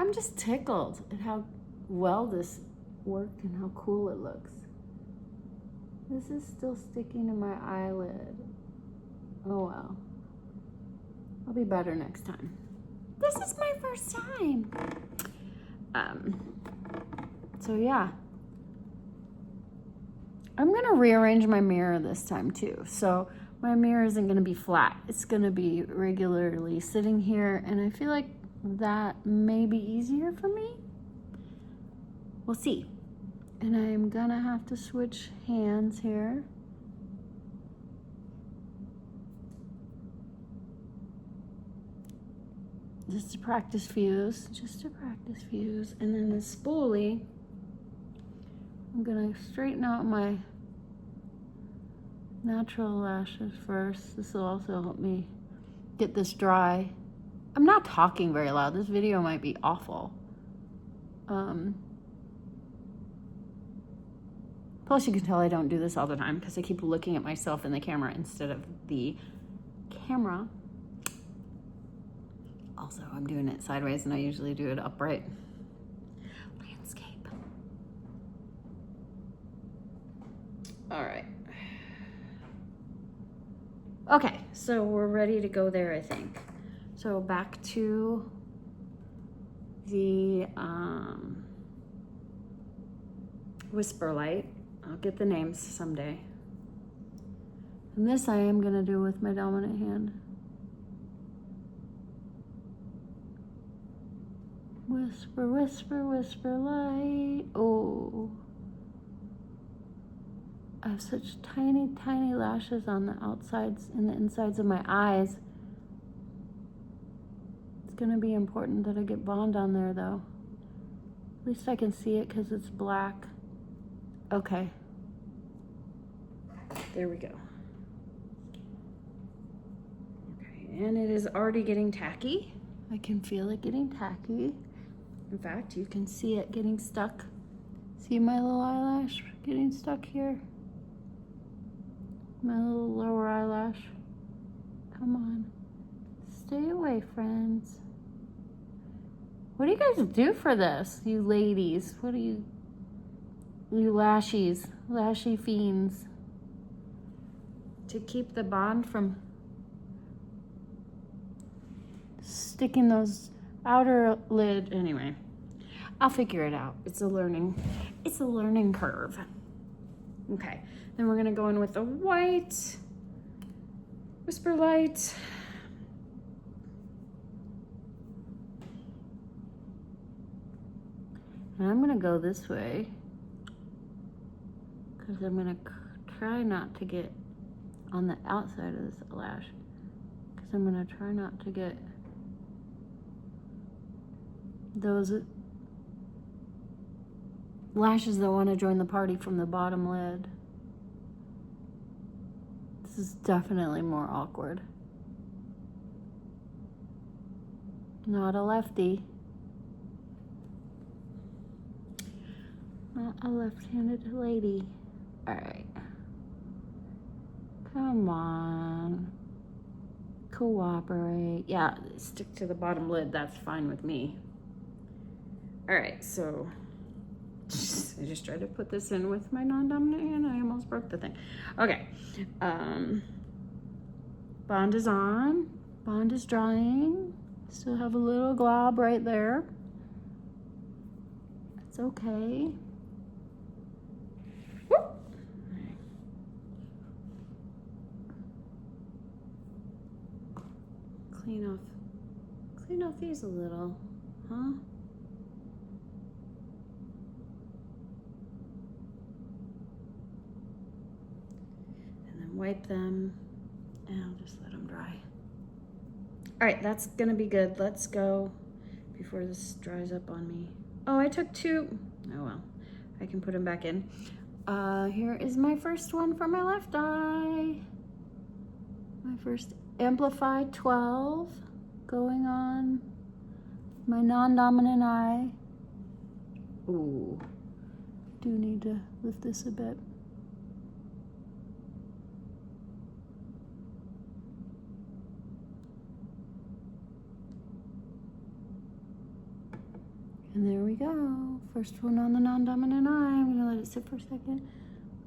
I'm just tickled at how well this worked and how cool it looks. This is still sticking to my eyelid. Oh well. I'll be better next time. This is my first time. So yeah. I'm gonna rearrange my mirror this time too. So my mirror isn't gonna be flat. It's gonna be regularly sitting here, and I feel like that may be easier for me. We'll see. And I'm gonna have to switch hands here. Just to practice views, And then the spoolie, I'm gonna straighten out my natural lashes first. This will also help me get this dry. I'm not talking very loud. This video might be awful. Plus you can tell I don't do this all the time because I keep looking at myself in the camera instead of the camera. Also, I'm doing it sideways and I usually do it upright. Landscape. All right. Okay, so we're ready to go there, I think. So back to the Whisper Light. I'll get the names someday. And this I am gonna do with my dominant hand. Whisper, whisper, whisper light. Oh. I have such tiny, tiny lashes on the outsides and the insides of my eyes. It's gonna be important that I get bond on there though. At least I can see it because it's black. Okay. There we go. Okay, and it is already getting tacky. I can feel it getting tacky. In fact, you can see it getting stuck. See my little eyelash getting stuck here? My little lower eyelash. Come on. Stay away, friends. What do you guys do for this, you ladies? What do you lashies, lashy fiends? To keep the bond from sticking those outer lid. Anyway, I'll figure it out. It's a learning curve. Okay, then we're gonna go in with the white Whisper Light. And I'm gonna go this way because I'm gonna try not to get on the outside of this lash, because I'm gonna try not to get those lashes that want to join the party from the bottom lid. This is definitely more awkward. Not a lefty. Not a left-handed lady. All right. Come on. Cooperate. Yeah, stick to the bottom lid. That's fine with me. All right, so I just tried to put this in with my non-dominant hand. I almost broke the thing. Okay. Bond is on. Bond is drying. Still have a little glob right there. That's okay. Clean off these a little, huh? And then wipe them, and I'll just let them dry. All right, that's gonna be good. Let's go before this dries up on me. Oh, I took two. Oh well, I can put them back in. Here is my first one for my left eye. My first Amplify 12 going on my non-dominant eye. Ooh, do need to lift this a bit. And there we go. First one on the non-dominant eye. I'm gonna let it sit for a second.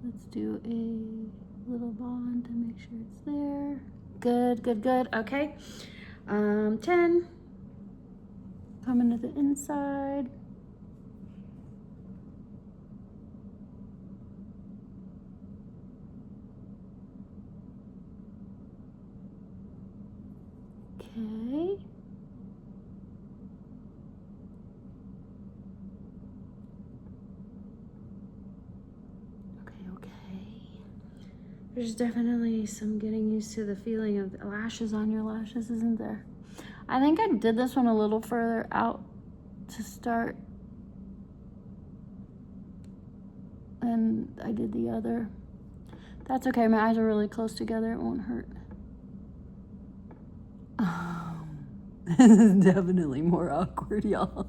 Let's do a little bond to make sure it's there. Good, good, good. Okay. 10. Coming to the inside. Okay. There's definitely some getting used to the feeling of lashes on your lashes, isn't there? I think I did this one a little further out to start than I did the other. That's okay, my eyes are really close together, it won't hurt. This is definitely more awkward, y'all.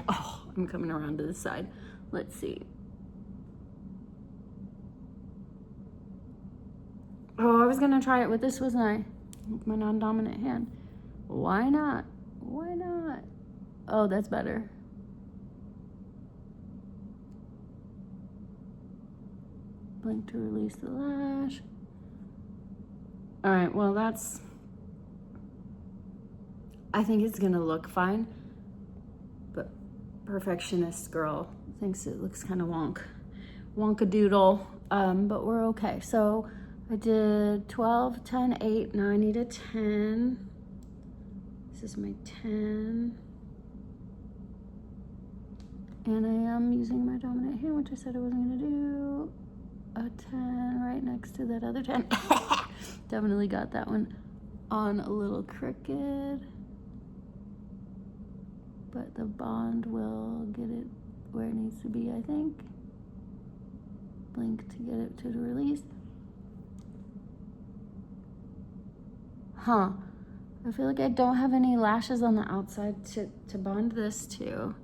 Oh, I'm coming around to the side. Let's see. Oh, I was gonna try it with this, wasn't I? With my non-dominant hand. Why not? Why not? Oh, that's better. Blink to release the lash. All right, well I think it's gonna look fine, but perfectionist girl thinks it looks kind of wonkadoodle, but we're okay. So I did 12, 10, 8, now I need a 10. This is my 10. And I am using my dominant hand, which I said I wasn't gonna do. A 10 right next to that other 10. Definitely got that one on a little crooked. But the bond will get it where it needs to be, I think. Blink to get it to the release. Huh. I feel like I don't have any lashes on the outside to bond this to.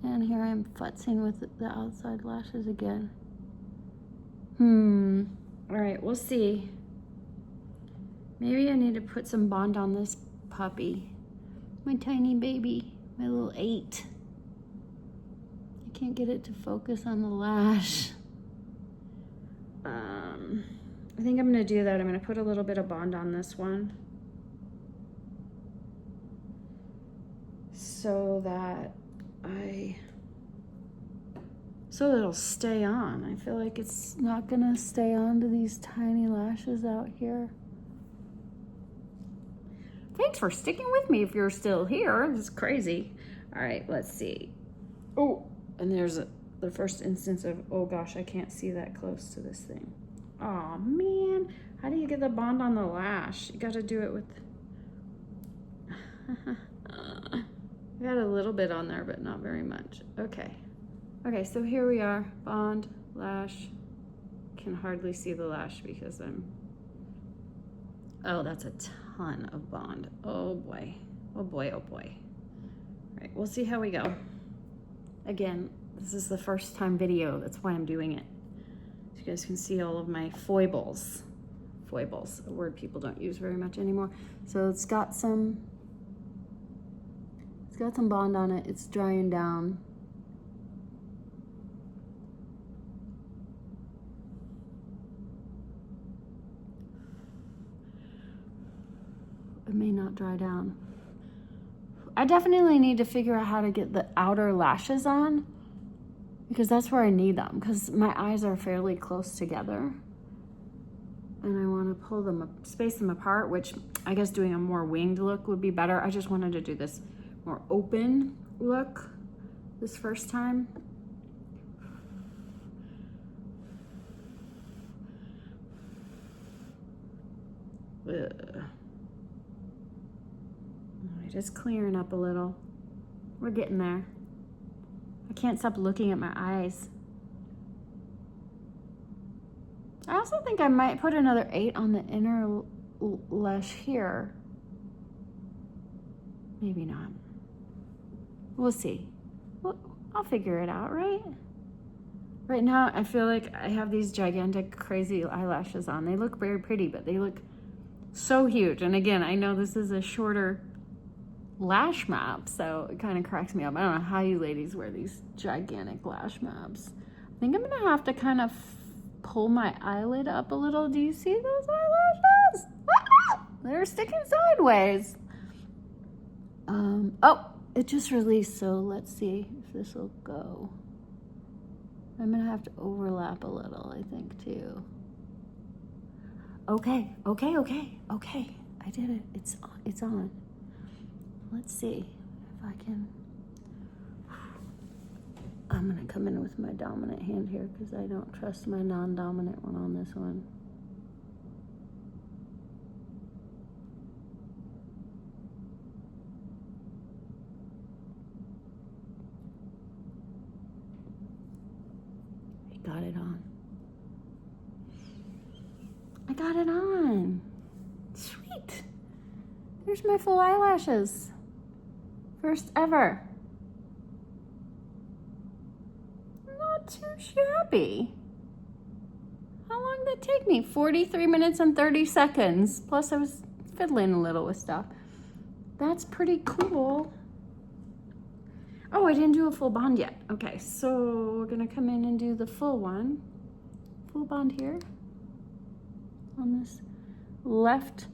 And here I'm futzing with the outside lashes again. All right, we'll see. Maybe I need to put some bond on this puppy. My tiny baby, my little 8. I can't get it to focus on the lash. I think I'm gonna do that. I'm gonna put a little bit of bond on this one, so that it'll stay on. I feel like it's not gonna stay on to these tiny lashes out here. Thanks for sticking with me if you're still here. This is crazy. All right, let's see. Oh, and there's the first instance of, oh gosh, I can't see that close to this thing. Oh man, how do you get the bond on the lash? You gotta do it with, I got a little bit on there, but not very much. Okay. Okay, so here we are, bond, lash. Can hardly see the lash because oh, that's a ton of bond. Oh boy, oh boy, oh boy. All right, we'll see how we go. Again, this is the first time video, that's why I'm doing it. So you guys can see all of my foibles. Foibles, a word people don't use very much anymore. So it's got some bond on it, it's drying down. It may not dry down. I definitely need to figure out how to get the outer lashes on, because that's where I need them, because my eyes are fairly close together and I want to pull them up, space them apart, which I guess doing a more winged look would be better. I just wanted to do this more open look this first time. Ugh. Just clearing up a little. We're getting there. I can't stop looking at my eyes. I also think I might put another 8 on the inner lash here. Maybe not. We'll see. Well, I'll figure it out, right? Right now, I feel like I have these gigantic, crazy eyelashes on. They look very pretty, but they look So huge. And again, I know this is a shorter lash map, so it kind of cracks me up. I don't know how you ladies wear these gigantic lash maps. I think I'm gonna have to kind of pull my eyelid up a little. Do you see those eyelashes? Ah! They're sticking sideways. Oh, it just released, so let's see if this will go. I'm gonna have to overlap a little, I think, too. Okay. I did it. It's on. Let's see if I can. I'm gonna come in with my dominant hand here because I don't trust my non-dominant one on this one. Got it on. I got it on. Sweet. There's my full eyelashes. First ever. Not too shabby. How long did it take me? 43 minutes and 30 seconds. Plus I was fiddling a little with stuff. That's pretty cool. Oh, I didn't do a full bond yet. Okay, so we're gonna come in and do the full one. Full bond here on this left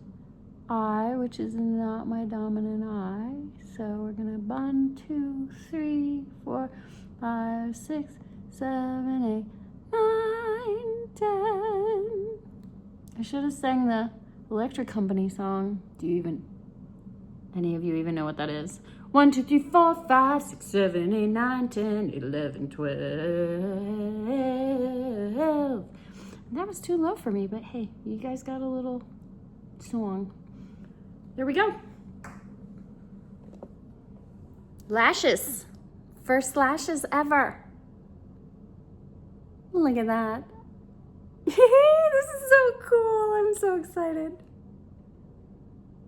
eye, which is not my dominant eye. So we're gonna bond 2, 3, 4, 5, 6, 7, 8, 9, 10. I should have sang the Electric Company song. Any of you even know what that is? 1, 2, 3, 4, 5, 6, 7, 8, 9, 10, 11, 12. That was too low for me, but hey, you guys got a little song. There we go. Lashes. First lashes ever. Look at that. This is so cool. I'm so excited.